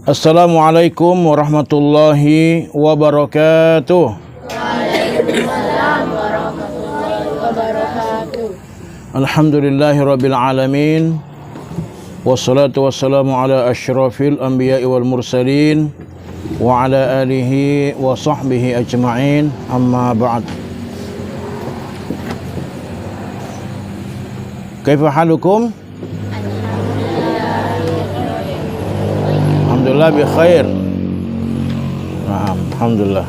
Assalamualaikum warahmatullahi wabarakatuh. Waalaikumsalam warahmatullahi wabarakatuh. Alhamdulillahirabbil alamin. Wassalatu wassalamu ala asyrafil anbiya'i wal mursalin wa ala alihi wa sahbihi ajma'in. Amma ba'd. Kaifa halukum? Alhamdulillah bi khair. Nah, alhamdulillah.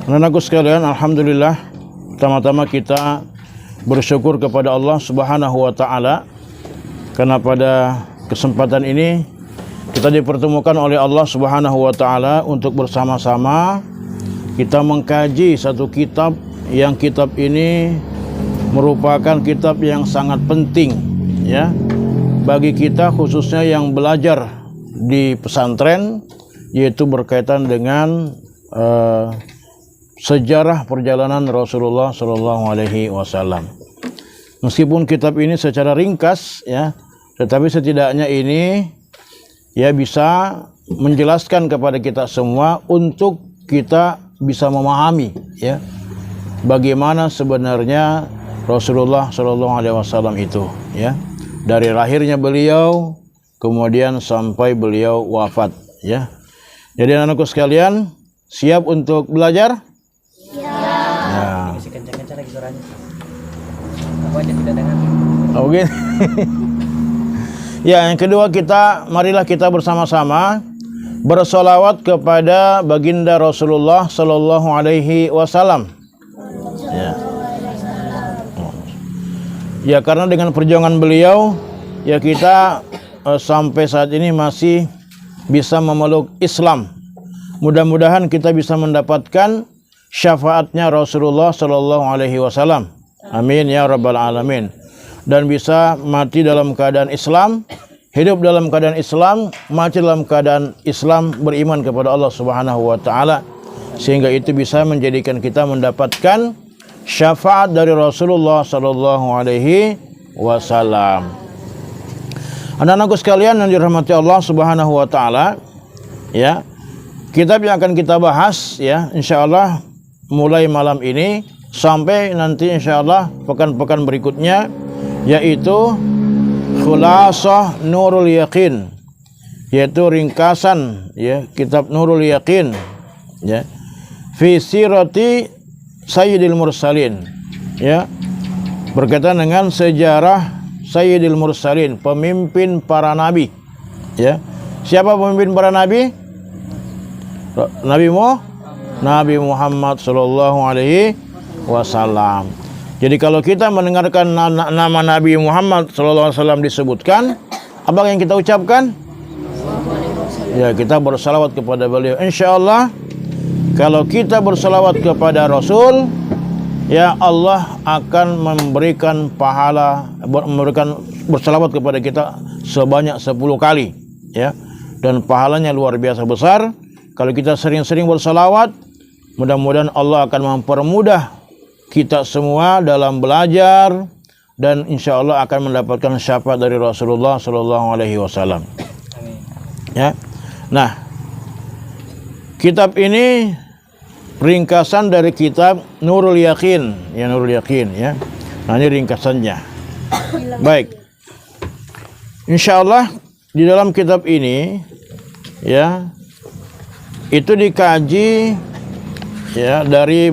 Anak-anakku sekalian, alhamdulillah. Pertama-tama kita bersyukur kepada Allah Subhanahu wa taala karena pada kesempatan ini kita dipertemukan oleh Allah Subhanahu wa taala untuk bersama-sama kita mengkaji satu kitab yang kitab ini merupakan kitab yang sangat penting ya bagi kita, khususnya yang belajar di pesantren, yaitu berkaitan dengan sejarah perjalanan Rasulullah Shallallahu Alaihi Wasallam. Meskipun kitab ini secara ringkas ya, tetapi setidaknya ini ya bisa menjelaskan kepada kita semua untuk kita bisa memahami ya bagaimana sebenarnya Rasulullah Shallallahu Alaihi Wasallam itu ya, dari lahirnya beliau kemudian sampai beliau wafat ya. Jadi anak-anakku sekalian, siap untuk belajar? Ya. Kencang-kencang lagi suaranya. Aku aja tidak dengar. Oke. Ya, yang kedua marilah kita bersama-sama bersolawat kepada baginda Rasulullah Sallallahu Alaihi Wasallam. Ya. Ya, karena dengan perjuangan beliau, ya kita sampai saat ini masih bisa memeluk Islam. Mudah-mudahan kita bisa mendapatkan syafaatnya Rasulullah Sallallahu Alaihi Wasallam. Amin ya rabbal alamin. Dan bisa mati dalam keadaan Islam, hidup dalam keadaan Islam, mati dalam keadaan Islam, beriman kepada Allah Subhanahu wa taala, sehingga itu bisa menjadikan kita mendapatkan syafaat dari Rasulullah Sallallahu Alaihi Wasallam. Anak-anakku sekalian yang dirahmati Allah Subhanahu wa taala, ya, kitab yang akan kita bahas ya, insyaallah mulai malam ini sampai nanti insyaallah pekan-pekan berikutnya, yaitu Khulasah Nurul Yaqin, yaitu ringkasan ya kitab Nurul Yaqin ya, fi sirati Sayyidil Mursalin ya, berkaitan dengan sejarah Sayyidil Mursalin, pemimpin para nabi ya. Siapa pemimpin para nabi? Nabi Muhammad sallallahu alaihi wasallam. Jadi kalau kita mendengarkan nama Nabi Muhammad sallallahu alaihi wasallam disebutkan, apa yang kita ucapkan? Ya, kita bersalawat kepada beliau. Insyaallah kalau kita bersalawat kepada Rasul, ya Allah akan memberikan pahala, memberikan bersalawat kepada kita sebanyak 10 kali ya. Dan pahalanya luar biasa besar. Kalau kita sering-sering bersalawat, mudah-mudahan Allah akan mempermudah kita semua dalam belajar dan insya Allah akan mendapatkan syafaat dari Rasulullah Sallallahu Alaihi Wasallam. Ya, nah kitab ini ringkasan dari kitab Nurul Yaqin, ya Nurul Yaqin ya. Nah, ini ringkasannya. Baik. Insyaallah di dalam kitab ini ya itu dikaji ya dari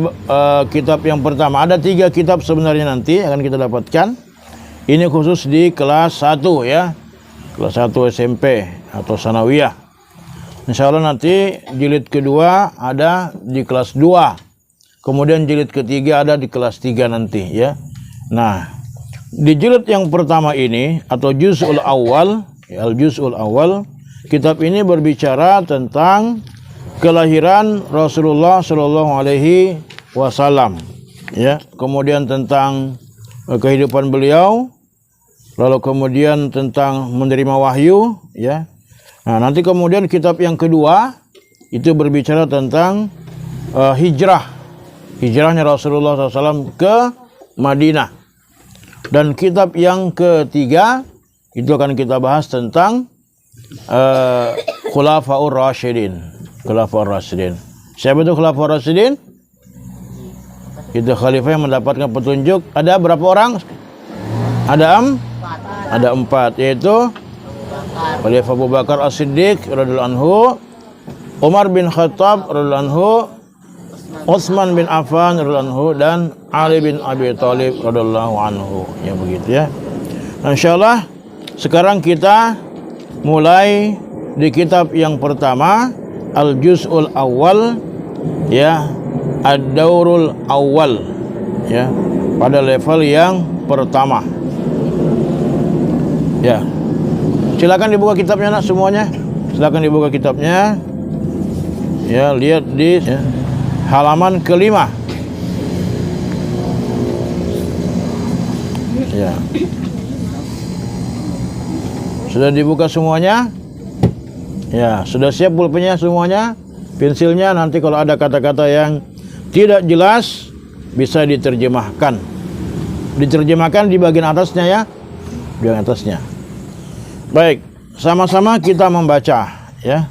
kitab yang pertama. Ada 3 kitab sebenarnya nanti akan kita dapatkan. Ini khusus di kelas 1 ya. Kelas 1 SMP atau sanawiyah. Insyaallah nanti jilid kedua ada di kelas 2. Kemudian jilid ketiga ada di kelas 3 nanti ya. Nah, di jilid yang pertama ini atau juz'ul awal, ya, al-juz'ul awal, kitab ini berbicara tentang kelahiran Rasulullah Shallallahu Alaihi Wasallam ya. Kemudian tentang kehidupan beliau, lalu kemudian tentang menerima wahyu ya. Nah, nanti kemudian kitab yang kedua itu berbicara tentang hijrahnya Rasulullah SAW ke Madinah. Dan kitab yang ketiga itu akan kita bahas tentang Khulafaur Rasyidin. Khulafaur Rasyidin. Siapa itu Khulafaur Rasyidin? Itu khalifah yang mendapatkan petunjuk. Ada berapa orang? Ada empat, yaitu Khalifah Abu Bakar As-Siddiq radhiyallahu anhu, Umar bin Khattab radhiyallahu anhu, Utsman bin Affan radhiyallahu anhu, dan Ali bin Abi Thalib radhiyallahu anhu. Ya begitu ya. Insyaallah sekarang kita mulai di kitab yang pertama, Al-Juz'ul Awwal, ya, Ad-Daurul Awwal, ya, pada level yang pertama. Ya. Silakan dibuka kitabnya nak semuanya. Silakan dibuka kitabnya. Ya, lihat di halaman kelima. Ya. Sudah dibuka semuanya? Ya, sudah siap pulpennya semuanya? Pensilnya, nanti kalau ada kata-kata yang tidak jelas bisa diterjemahkan. Diterjemahkan di bagian atasnya ya. Di bagian atasnya. Baik, sama-sama kita membaca ya.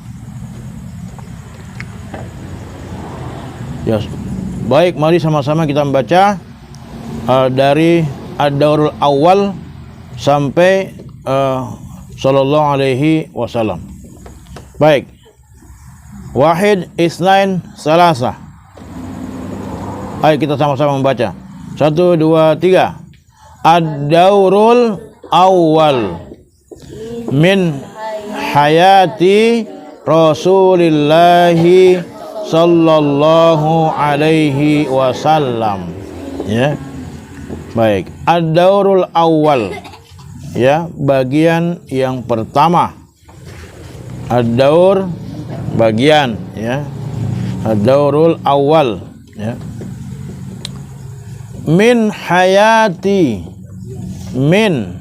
Ya, baik, mari sama-sama kita membaca dari Ad-Daurul Awwal sampai sallallahu alaihi wasallam. Baik. Wahid, Isnain, Salasa. Ayo kita sama-sama membaca. 1, 2, 3. Ad-Daurul Awwal min hayati Rasulillahi sallallahu alaihi wasallam. Ya. Baik, Ad-Daurul Awwal, ya, bagian yang pertama. Ad-Daur bagian, ya. Ad-Daurul Awwal, ya. Min hayati, min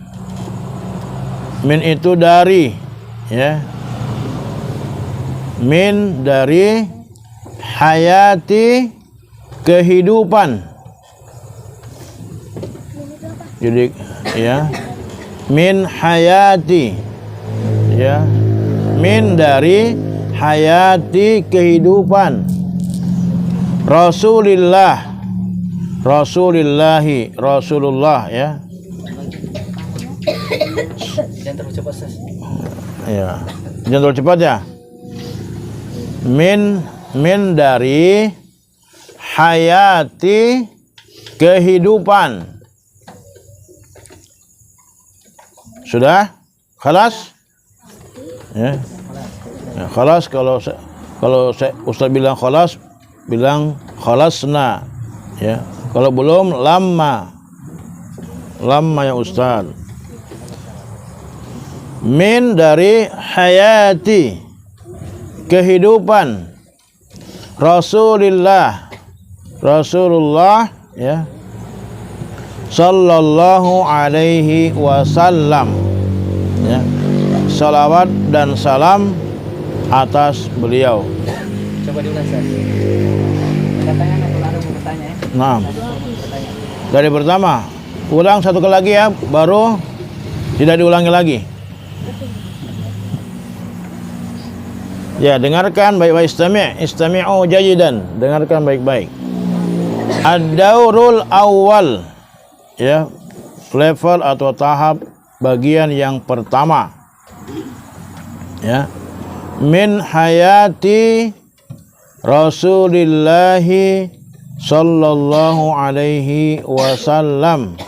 itu dari, ya. Min dari, hayati kehidupan. Jadi ya, min hayati, ya, min dari hayati kehidupan Rasulillah, Rasulillahi, Rasulullah, ya. Jangan terlalu cepat, Ustaz. Ya, jangan terlalu cepat ya. Min dari hayati kehidupan. Sudah? Khalas? Ya. Ya, khalas. Kalau Ustaz bilang khalas, bilang khalasna. Ya. Kalau belum, lamma ya Ustaz. Min dari hayati kehidupan Rasulullah, ya, sallallahu alaihi wasallam, ya. Salawat dan salam atas beliau. Coba diulang, Ustaz. Katanya ada mau bertanya ya. Nah, dari pertama, ulang satu kali lagi ya, baru tidak diulangi lagi. Ya, dengarkan baik-baik, istami'u jayidan, dengarkan baik-baik. Ad-Daurul Awwal, ya, level atau tahap bagian yang pertama, ya, min hayati Rasulillahi sallallahu alaihi wasallam,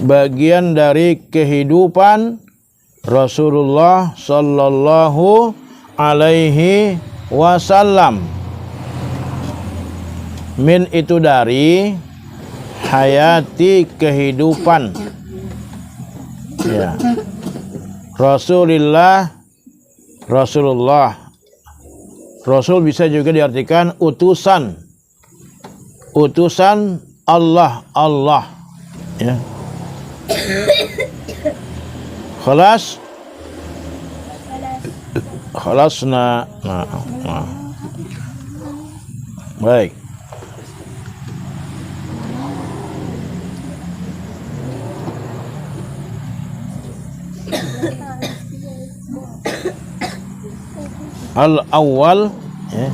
bagian dari kehidupan Rasulullah sallallahu alaihi wasallam. Min itu dari, hayati kehidupan, ya. Rasulullah, Rasul bisa juga diartikan utusan, Allah, ya. Khalas? Khalasna. Nah. Baik. Al-awwal, ya.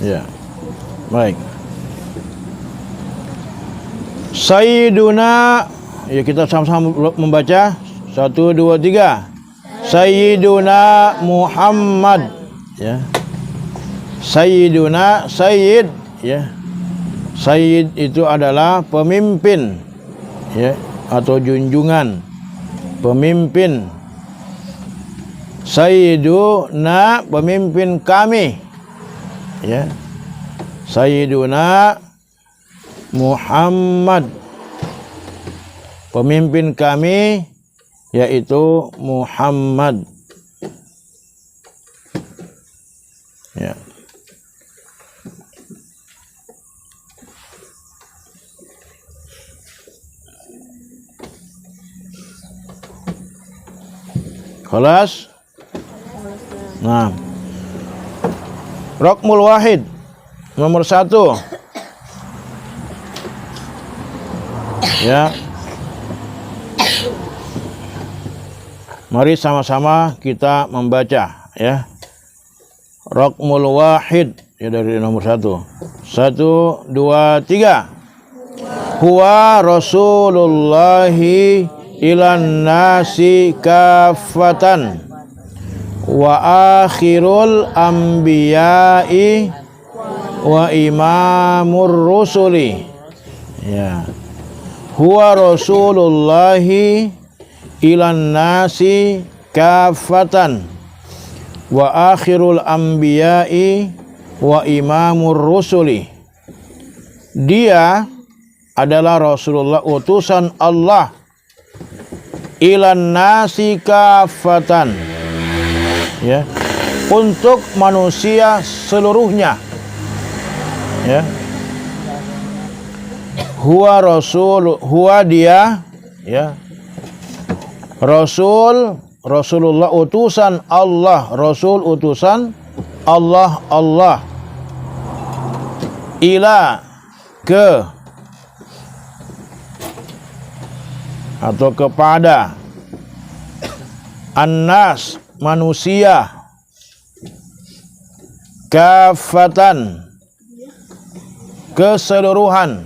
Ya. Baik. Sayyiduna, ya kita sama-sama membaca. 1 2 3. Sayyiduna Muhammad, ya. Sayyiduna, sayyid, ya. Sayyid itu adalah pemimpin, ya, atau junjungan, pemimpin. Sayyiduna, pemimpin kami, ya. Sayyiduna Muhammad, pemimpin kami yaitu Muhammad, ya. Khalas. Nah, Raqmul Wahid nomor 1, ya. Mari sama-sama kita membaca, ya. Raqmul Wahid, ya, dari nomor 1. 1 2 3. Huwa Rasulullahi ilan nasi kafatan wa akhirul anbiya'i wa imamur rusuli, ya. Huwa Rasulullahi ilan nasi kafatan wa akhirul anbiya'i wa imamur rusuli. Dia adalah Rasulullah, utusan Allah, ilan nasi kafatan, ya, untuk manusia seluruhnya, ya. Huwa Rasul, huwa dia, ya. Rasulullah utusan Allah, Rasul utusan Allah, Allah. Ila, ke, atau kepada, annas, manusia, kafatan, keseluruhan,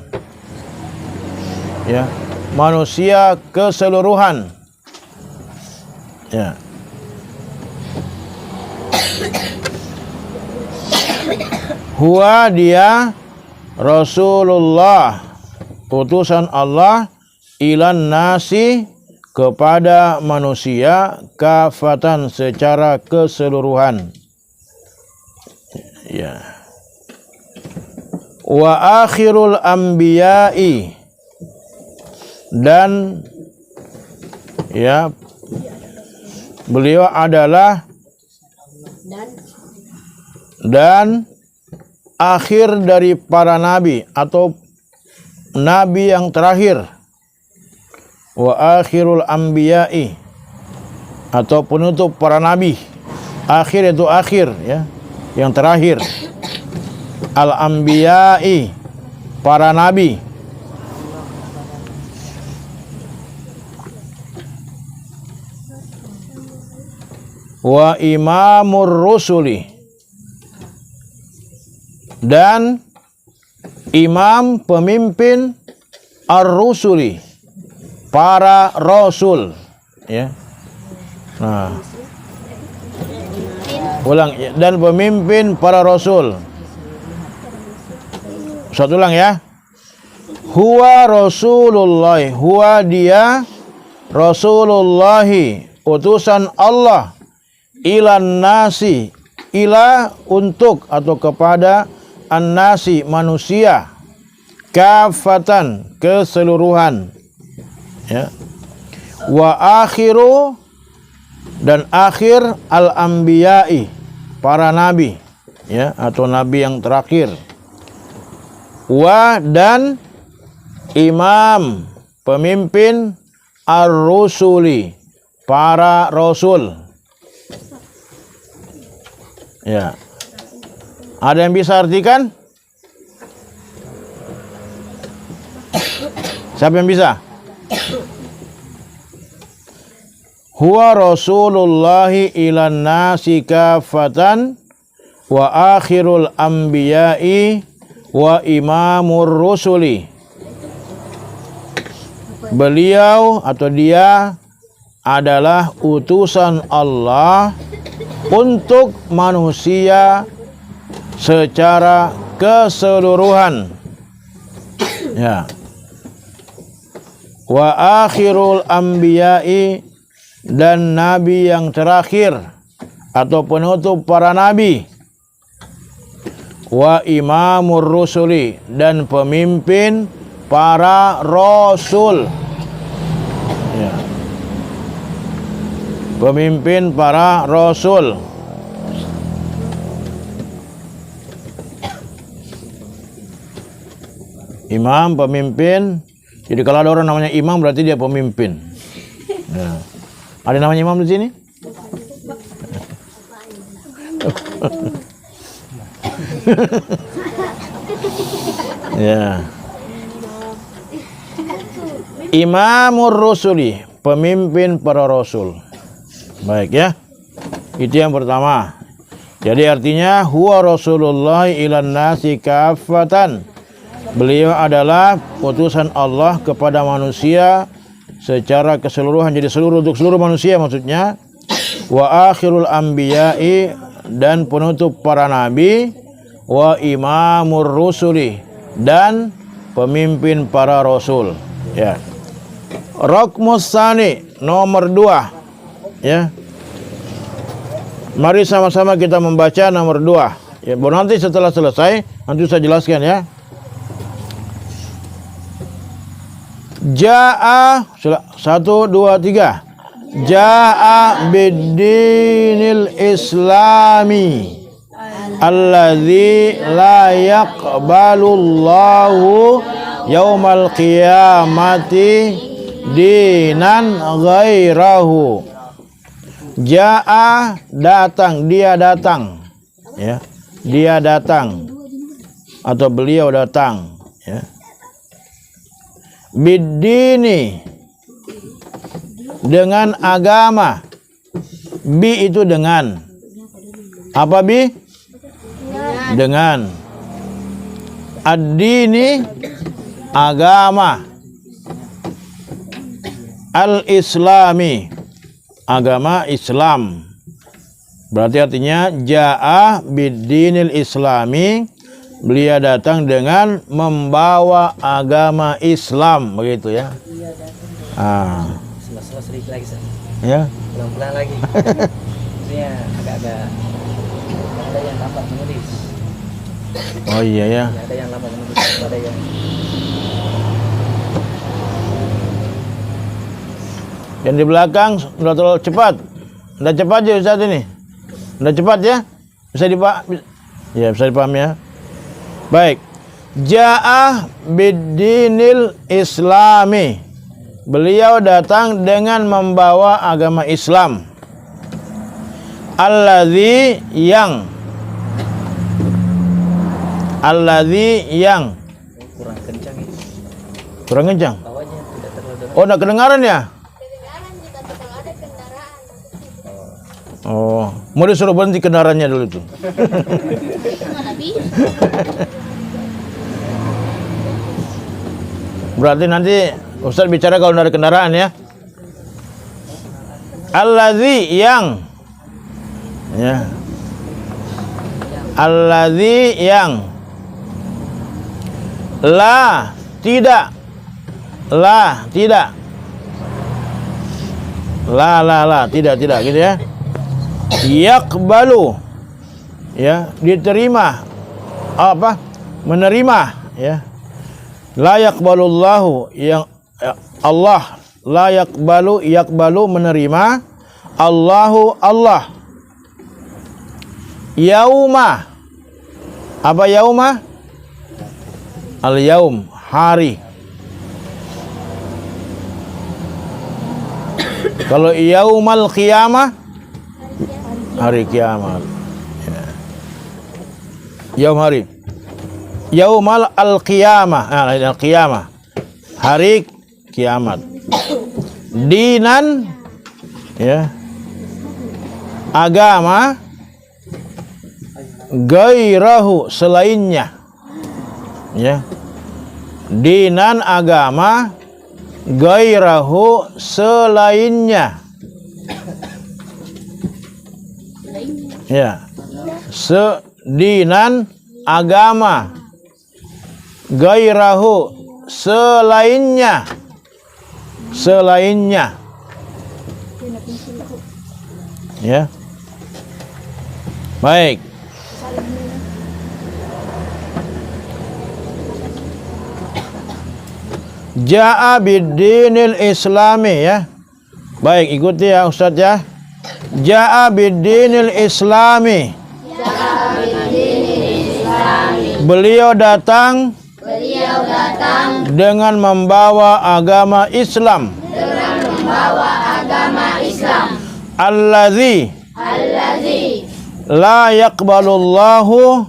ya, manusia keseluruhan, ya. Huwa dia Rasulullah, utusan Allah, ilan nasi, kepada manusia, kafatan, secara keseluruhan, ya. Wa akhirul anbiya'i, dan, ya, beliau adalah dan akhir dari para nabi, atau nabi yang terakhir. Wa akhirul anbiya'i, atau penutup para nabi. Akhir itu akhir, ya, yang terakhir. Al anbiya'i, para nabi. Wa imamur rusuli, dan imam, pemimpin, ar-rusuli, para rasul, ya. Nah, ulang, ya. Dan pemimpin para rasul. Satu ulang, ya. Huwa Rasulullah, huwa dia Rasulullahi, utusan Allah, ilan nasi, ila, untuk atau kepada, an-nasi, manusia, kafatan, keseluruhan, ya. Wa akhiru, dan akhir, al-anbiya'i, para nabi, ya, atau nabi yang terakhir. Wa, dan imam, pemimpin, ar-rusuli, para rasul, ya. Ada yang bisa artikan? Siapa yang bisa? Huwa Rasulullahi ilan nasi kafatan wa akhirul anbiya'i wa imamur rusuli. Beliau atau dia adalah utusan Allah untuk manusia secara keseluruhan. Ya. Wa akhirul anbiya'i, dan nabi yang terakhir atau penutup para nabi. Wa imamur rusuli, dan pemimpin para rasul. Ya. Pemimpin para rasul. Imam, pemimpin. Jadi kalau ada orang namanya imam berarti dia pemimpin. Ya. Ada namanya imam di sini? Ya. Imamur rusuli, pemimpin para rasul. Baik ya. Itu yang pertama. Jadi artinya huwa Rasulullah ilan nasi kafatan. Beliau adalah utusan Allah kepada manusia secara keseluruhan. Jadi untuk seluruh manusia maksudnya. Wa akhirul anbiya'i, dan penutup para nabi. Wa imamur rusuli, dan pemimpin para rasul. Ya. Raqmus tsani, nomor 2. Ya. Mari sama-sama kita membaca nomor 2. Ya, baru nanti setelah selesai nanti saya jelaskan ya. Ja'a 1 2 3. Ja'a bid-dinil islami alladzi la yaqbalullahu yaumal qiyamati dinan ghairahu. Ja'a, datang, dia datang. Ya. Dia datang atau beliau datang, ya. Bid-dini, dengan agama. Bi itu dengan. Apa bi? Dengan. Ad-dini, agama. Al-islami, agama Islam. Berarti artinya ja'a bid-dinil islami, beliau datang dengan membawa agama Islam, begitu ya. Slow sedikit lagi, Ustaz. Ya. Pelan-pelan lagi. Maksudnya agak-agak ada yang lambat menulis. Oh iya ya. Ada yang lambat menulis, ada yang di belakang sudah terlalu cepat. Sudah cepat ya Ustaz ini. Sudah cepat ya. Bisa dipahami ya. Baik. Ja'a bid-dinil islami. Beliau datang dengan membawa agama Islam. Alladzi yang kurang kencang ini. Kurang kencang. Bawahnya tidak terlalu dengar. Oh, enggak kedengaran ya? Kedengaran jika kalau ada kendaraan. Oh, mau disuruh berhenti kendaraannya dulu tuh. Mana bisa? Berarti nanti Ustaz bicara kalau ada kendaraan ya. Alladzi yang, ya. Alladzi yang, la tidak, la tidak, la tidak gitu ya. Yaqbalu, ya, diterima, apa, menerima, ya. La yaqbalullahu, yang Allah, la yaqbalu menerima, Allahu Allah. Yauma, apa yauma? Al yaum, hari. Kalau yaumal qiyamah, hari kiamat. Ya. Yaum hari. Yaumal al-qiyamah, al-qiyamah, hari kiamat. Dinan, ya, agama, gairahu, selainnya, ya. Dinan, agama, gairahu, selainnya, ya. Dinan, agama, gairahu, selainnya, selainnya, ya. Baik. Ja'a bid-dinil islami, ya. Baik, ikuti ya Ustaz ya. Ja'a bid-dinil islami. Beliau datang dengan membawa agama Islam. Allazi la yaqbalullahu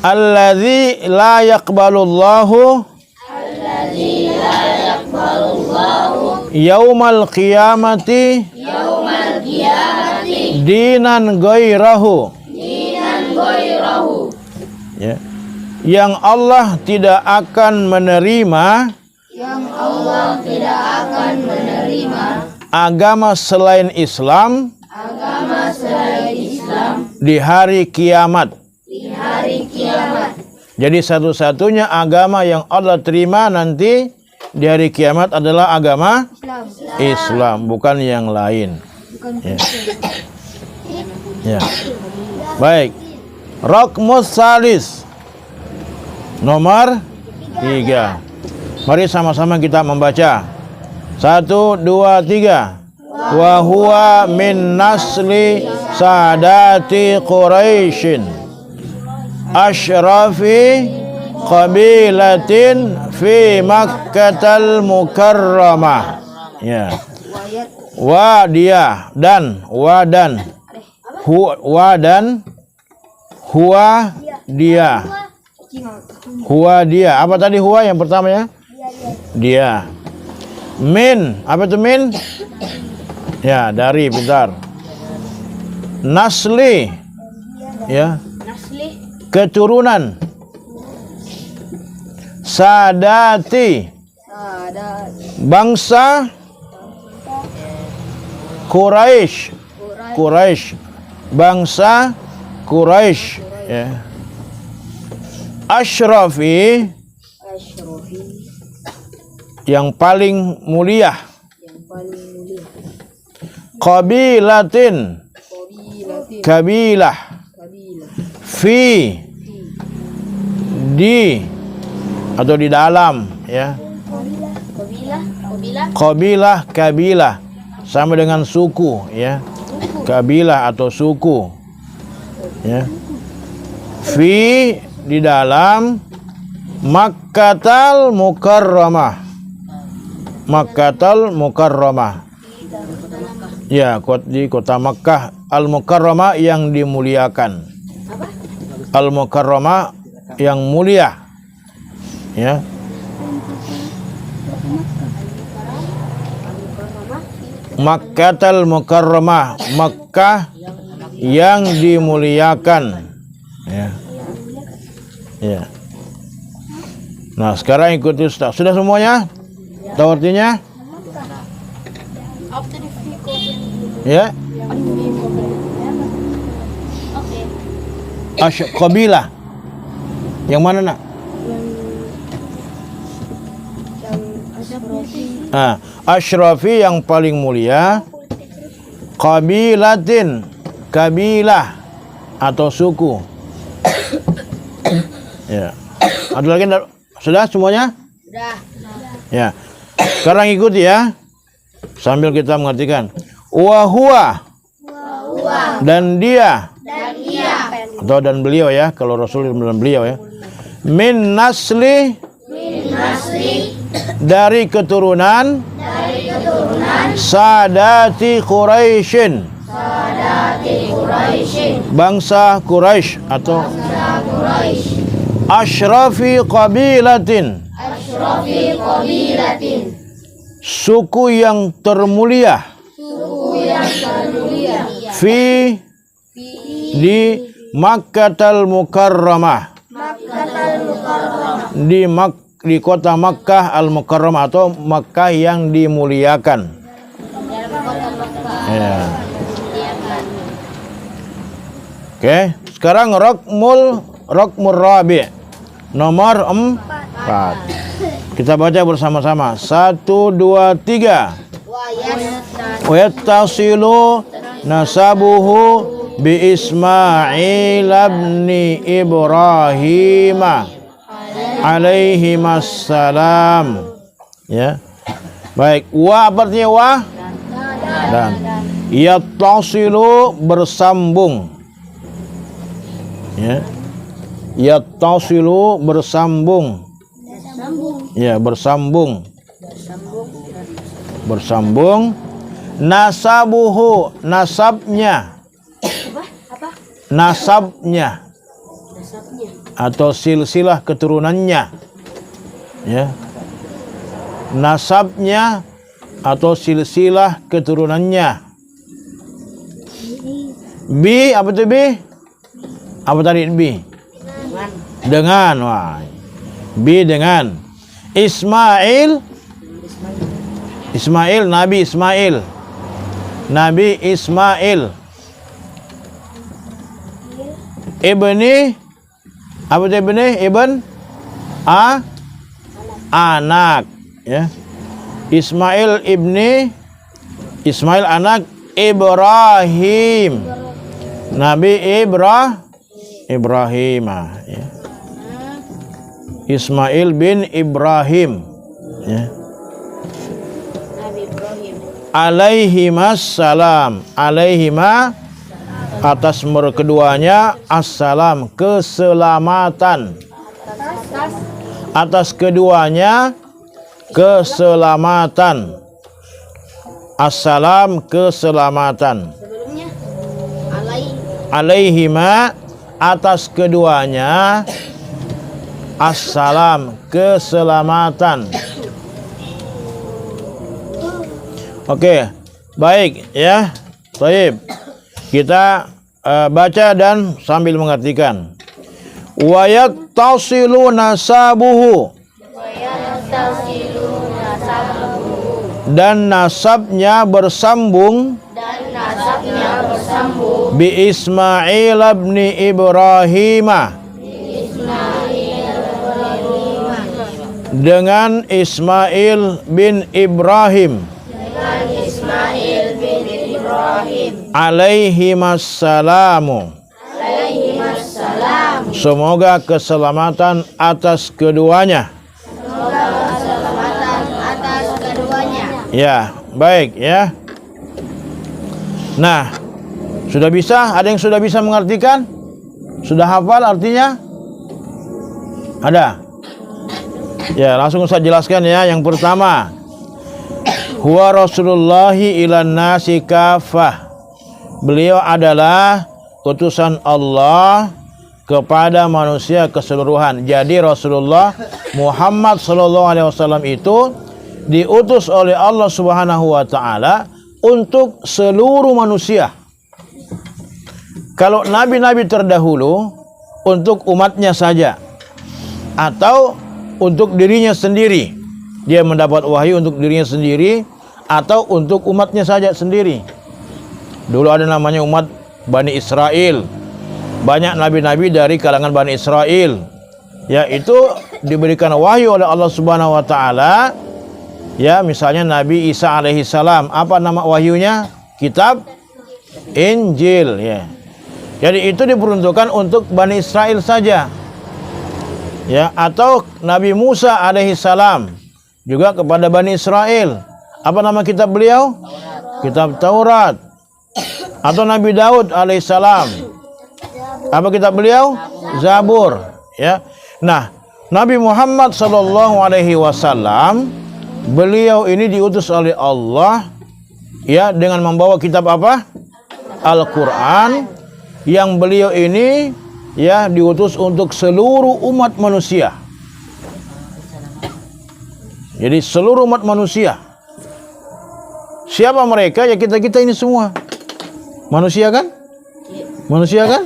Allazi la yaqbalullahu yaumal qiyamati dinan gairahu, ya. Yang Allah tidak akan menerima agama selain Islam di hari kiamat. Jadi satu-satunya agama yang Allah terima nanti di hari kiamat adalah agama Islam, bukan yang lain. Ya. Ya. Baik. Raqmus salis. Nomor 3. Mari sama-sama kita membaca. 1, 2, 3. Wa huwa min nasli sadati Quraisyin asyrafi qabilatin fi Makkatal Mukarramah. Ya. Wa dia dan wa dan huwa dan huwa dia. Huwa dia. Apa tadi huwa yang pertama ya? Dia. Min, apa itu min? Ya, dari, bentar. Nasli. Ya. Keturunan. Sadati. Bangsa Quraisy. Quraisy. Bangsa Quraisy, ya. Asyrafi, yang paling mulia. Qabilatin, kabilah. Fi, di atau di dalam, ya. Qabilah, kabilah sama dengan suku, ya. Kabilah atau suku, ya. Fi, di dalam Makkatal Mukarramah. Makkatal Mukarramah, ya, di kota Makkah Al-Mukarramah yang dimuliakan. Al-Mukarramah yang mulia, ya. Makkatal Mukarramah, Makkah yang dimuliakan, ya. Ya. Nah, sekarang ikuti Ustaz. Sudah semuanya? Tahu artinya? Ya. Qabilah. Yang mana, Nak? Asyrafi yang paling mulia. Qabilatin, kabilah atau suku. Ya. Ada lagi? Sudah semuanya? Sudah. Ya. Sekarang ikuti ya. Sambil kita mengartikan. Wa huwa. Dan dia. Atau dan beliau ya, kalau Rasul dan beliau ya. Min nasli. Dari keturunan. Sadati Quraisyin. Bangsa Quraisy atau Asyrafi qabilatin. suku yang termulia, fi di Makkatal Mukarramah, di kota Makkah Al-Mukarramah atau Makkah yang dimuliakan. Ya. Oke, sekarang rokmul rabi, nomor 4. Kita baca bersama-sama. 1, 2, 3. Wa yattasilu nasabuhu bi Ismail ibni Ibrahim alaihi assalam. Ya. Baik, wa apa artinya wa? Dan yattasilu bersambung. Ya. Yattasilu bersambung. Ya, bersambung. Bersambung. Nasabuhu, nasabnya. Nasabnya. Atau silsilah keturunannya. Ya. Nasabnya atau silsilah keturunannya. Bi, apa itu bi? Apa tadi bi? Dengan, wah. Bi dengan Ismail. Ismail, Nabi Ismail. Nabi Ismail. Ibni, apa itu ibni? Ibn anak, ya. Ismail ibni, Ismail anak Ibrahim. Nabi Ibrahim, ya. Ismail bin Ibrahim, ya. Alaihimassalam, alaihima atas keduanya assalam, keselamatan. Atas keduanya keselamatan. Assalam, keselamatan. Sebelumnya Alaihima atas keduanya assalam, keselamatan. Oke, baik ya. Baik. Kita baca dan sambil mengartikan. Wa yattasilu nasabuhu, dan nasabnya bersambung, bi Ismail ibni Ibrahim, dengan Ismail bin Ibrahim, alaihimassalamu, semoga keselamatan atas keduanya. Ya, baik ya. Nah, sudah bisa? Ada yang sudah bisa mengartikan? Sudah hafal artinya? Ada? Ya, langsung saya jelaskan ya. Yang pertama, huwa Rasulullahi ilan nasi kafah. Beliau adalah utusan Allah kepada manusia keseluruhan. Jadi Rasulullah Muhammad SAW itu diutus oleh Allah Subhanahu wa taala untuk seluruh manusia. Kalau nabi-nabi terdahulu untuk umatnya saja atau untuk dirinya sendiri. Dia mendapat wahyu untuk dirinya sendiri atau untuk umatnya saja sendiri. Dulu ada namanya umat Bani Israel. Banyak nabi-nabi dari kalangan Bani Israel. Ya, itu diberikan wahyu oleh Allah Subhanahu wa taala. Ya, misalnya Nabi Isa alaihi salam, apa nama wahyunya? Kitab Injil, ya. Jadi itu diperuntukkan untuk Bani Israel saja. Ya, atau Nabi Musa alaihi salam juga kepada Bani Israel. Apa nama kitab beliau? Kitab Taurat. Atau Nabi Daud alaihi salam. Apa kitab beliau? Zabur, ya. Nah, Nabi Muhammad sallallahu alaihi wasallam, beliau ini diutus oleh Allah ya dengan membawa kitab apa? Al-Qur'an, yang beliau ini ya diutus untuk seluruh umat manusia. Jadi seluruh umat manusia. Siapa mereka? Ya kita-kita ini semua. Manusia kan? Manusia kan?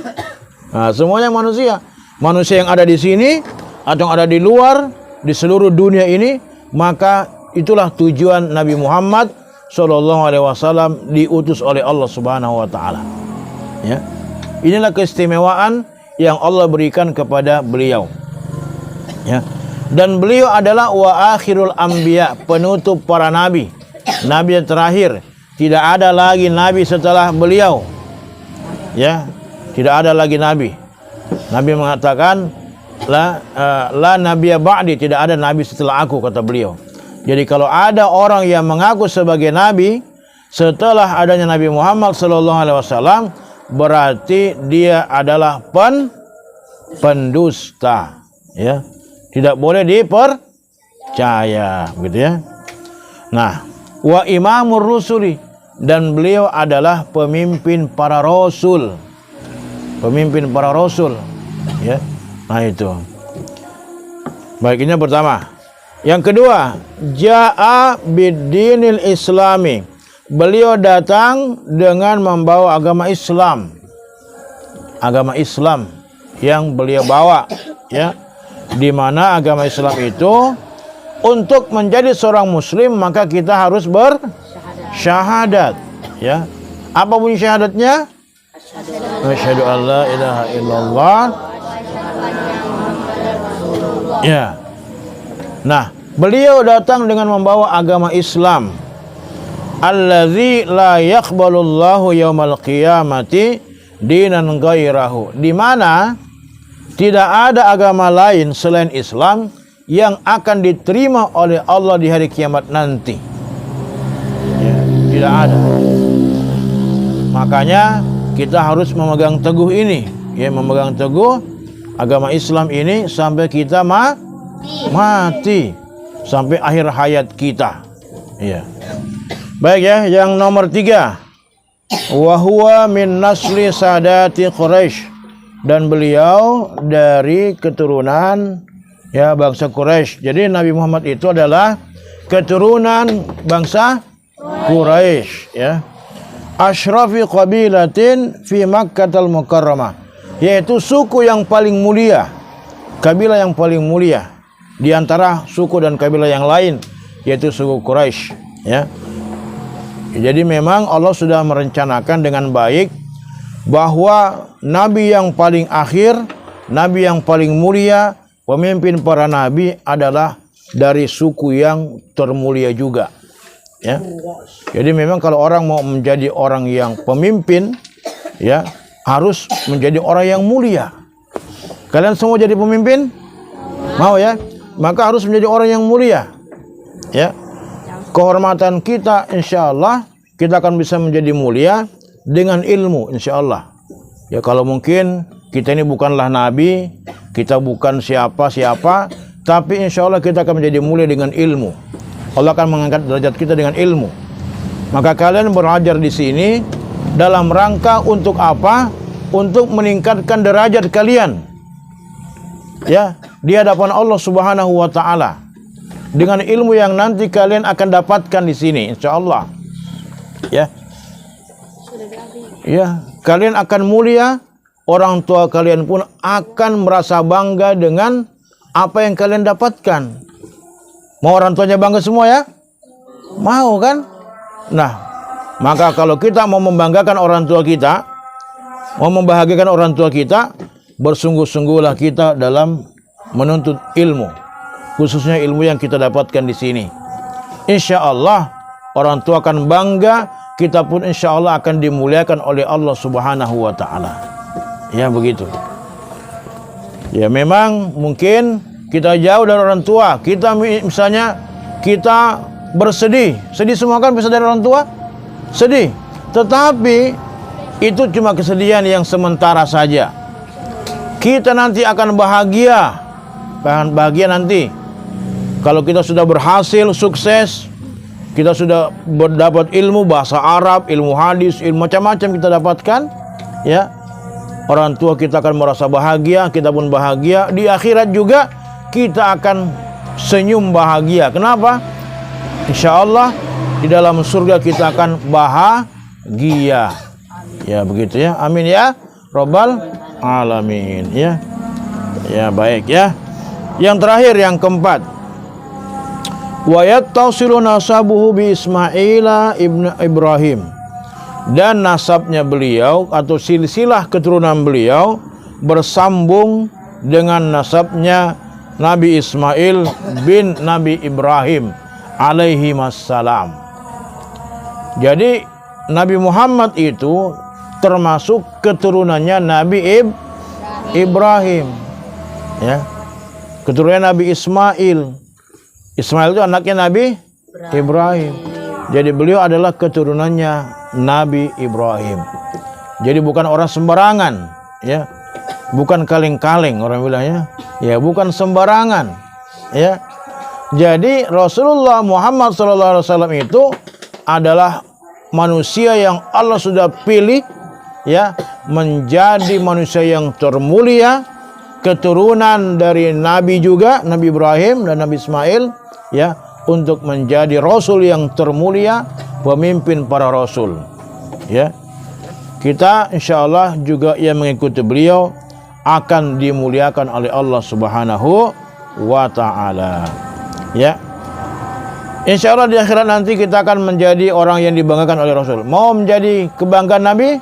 Nah, semuanya manusia. Manusia yang ada di sini atau yang ada di luar, di seluruh dunia ini, maka itulah tujuan Nabi Muhammad SAW diutus oleh Allah Subhanahu wa taala. Ya. Inilah keistimewaan yang Allah berikan kepada beliau. Ya. Dan beliau adalah wa akhirul anbiya, penutup para nabi. Nabi yang terakhir. Tidak ada lagi nabi setelah beliau. Ya, tidak ada lagi nabi. Nabi mengatakan la nabiyya ba'di, tidak ada nabi setelah aku, kata beliau. Jadi kalau ada orang yang mengaku sebagai nabi setelah adanya Nabi Muhammad SAW, berarti dia adalah pendusta, ya. Tidak boleh dipercaya, gitu ya. Nah, wa imamur rusuli, dan beliau adalah pemimpin para rasul. Pemimpin para rasul, ya. Nah itu. Baik, ini yang pertama. Yang kedua, ja'a bid-dinil islami. Beliau datang dengan membawa agama Islam. Agama Islam yang beliau bawa, ya. Di mana agama Islam itu untuk menjadi seorang muslim maka kita harus bersyahadat, ya. Apa bunyi syahadatnya? Asyhadu an la ilaha illallah. Ya. Nah, beliau datang dengan membawa agama Islam. Allazi la yaqbalullahu yaumal qiyamati dinan ghairahu. Di mana tidak ada agama lain selain Islam yang akan diterima oleh Allah di hari kiamat nanti. Ya, tidak ada. Makanya kita harus memegang teguh ini, ya, memegang teguh agama Islam ini sampai kita mati, sampai akhir hayat kita. Ya. Baik, ya, yang nomor 3. Wa huwa min nasli sadati Quraisy, dan beliau dari keturunan, ya, bangsa Quraisy. Jadi Nabi Muhammad itu adalah keturunan bangsa Quraisy, ya. Asyrafi qabilatin fi Makkahil Mukarramah, yaitu suku yang paling mulia, kabilah yang paling mulia di antara suku dan kabilah yang lain, yaitu suku Quraisy, ya. Jadi memang Allah sudah merencanakan dengan baik bahwa nabi yang paling akhir, nabi yang paling mulia, pemimpin para nabi adalah dari suku yang termulia juga, ya. Jadi memang kalau orang mau menjadi orang yang pemimpin, ya, harus menjadi orang yang mulia. Kalian semua jadi pemimpin? Mau, ya? Maka harus menjadi orang yang mulia, ya. Kehormatan kita, insya Allah kita akan bisa menjadi mulia dengan ilmu, insya Allah. Ya, kalau mungkin kita ini bukanlah nabi, kita bukan siapa-siapa, tapi insya Allah kita akan menjadi mulia dengan ilmu. Allah akan mengangkat derajat kita dengan ilmu. Maka kalian belajar di sini dalam rangka untuk apa? Untuk meningkatkan derajat kalian, ya, di hadapan Allah Subhanahu wa taala. Dengan ilmu yang nanti kalian akan dapatkan di sini, insya Allah, ya. Ya, kalian akan mulia, orang tua kalian pun akan merasa bangga dengan apa yang kalian dapatkan. Mau orang tuanya bangga semua, ya? Mau, kan? Nah, maka kalau kita mau membanggakan orang tua kita, mau membahagiakan orang tua kita, bersungguh-sungguhlah kita dalam menuntut ilmu, khususnya ilmu yang kita dapatkan di sini. Insya Allah orang tua akan bangga, kita pun insya Allah akan dimuliakan oleh Allah Subhanahu wa taala. Ya, begitu. Ya, memang mungkin kita jauh dari orang tua. Kita misalnya kita bersedih. Sedih semua kan bisa dari orang tua? Sedih. Tetapi itu cuma kesedihan yang sementara saja. Kita nanti akan bahagia. Bahagia nanti kalau kita sudah berhasil, sukses, kita sudah mendapat ilmu bahasa Arab, ilmu hadis, ilmu macam-macam kita dapatkan, ya. Orang tua kita akan merasa bahagia, kita pun bahagia. Di akhirat juga kita akan senyum bahagia. Kenapa? Insya Allah di dalam surga kita akan bahagia. Ya begitu ya. Amin ya Rabbal alamin ya. Ya baik ya. Yang terakhir yang keempat. Wa yattasilu nasabuhu bi Ismaila ibn Ibrahim. Dan nasabnya beliau atau silsilah keturunan beliau bersambung dengan nasabnya Nabi Ismail bin Nabi Ibrahim alaihi wassalam. Jadi Nabi Muhammad itu termasuk keturunannya Nabi Ibrahim. Ya. Keturunan Nabi Ismail. Ismail itu anaknya Nabi Ibrahim. Jadi beliau adalah keturunannya Nabi Ibrahim. Jadi bukan orang sembarangan, ya. Bukan kaleng-kaleng orang bilangnya. Ya, bukan sembarangan. Ya. Jadi Rasulullah Muhammad SAW itu adalah manusia yang Allah sudah pilih, ya, menjadi manusia yang termulia, keturunan dari Nabi juga, Nabi Ibrahim dan Nabi Ismail, ya, untuk menjadi Rasul yang termulia, pemimpin para Rasul. Ya, kita insya Allah juga yang mengikuti beliau akan dimuliakan oleh Allah Subhanahu wa Ta'ala. Ya, insya Allah di akhirat nanti kita akan menjadi orang yang dibanggakan oleh Rasul. Mau menjadi kebanggaan Nabi?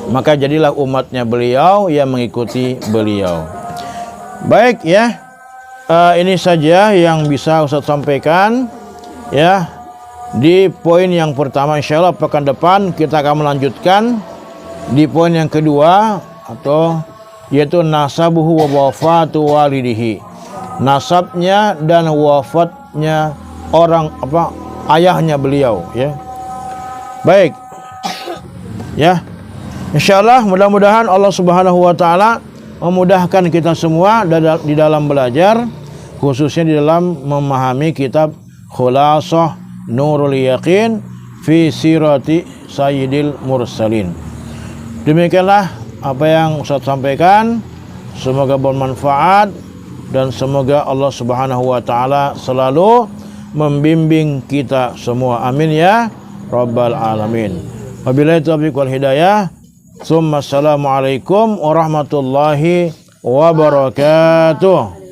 Maka jadilah umatnya beliau yang mengikuti beliau. Baik ya, ini saja yang bisa Ustaz sampaikan ya. Di poin yang pertama, insya Allah pekan depan kita akan melanjutkan di poin yang kedua, atau yaitu nasabuhu wa wafatu walidihi. Nasabnya dan wafatnya orang ayahnya beliau ya. Baik. Ya. Insyaallah mudah-mudahan Allah Subhanahu wa taala memudahkan kita semua di dalam belajar, khususnya di dalam memahami kitab Khulasah Nurul Yaqin fi Sirati Sayyidil Mursalin. Demikianlah apa yang Ustaz sampaikan. Semoga bermanfaat dan semoga Allah Subhanahu wa taala selalu membimbing kita semua. Amin ya Rabbal alamin. Wabillahi taufiq wal hidayah. Assalamualaikum warahmatullahi wabarakatuh.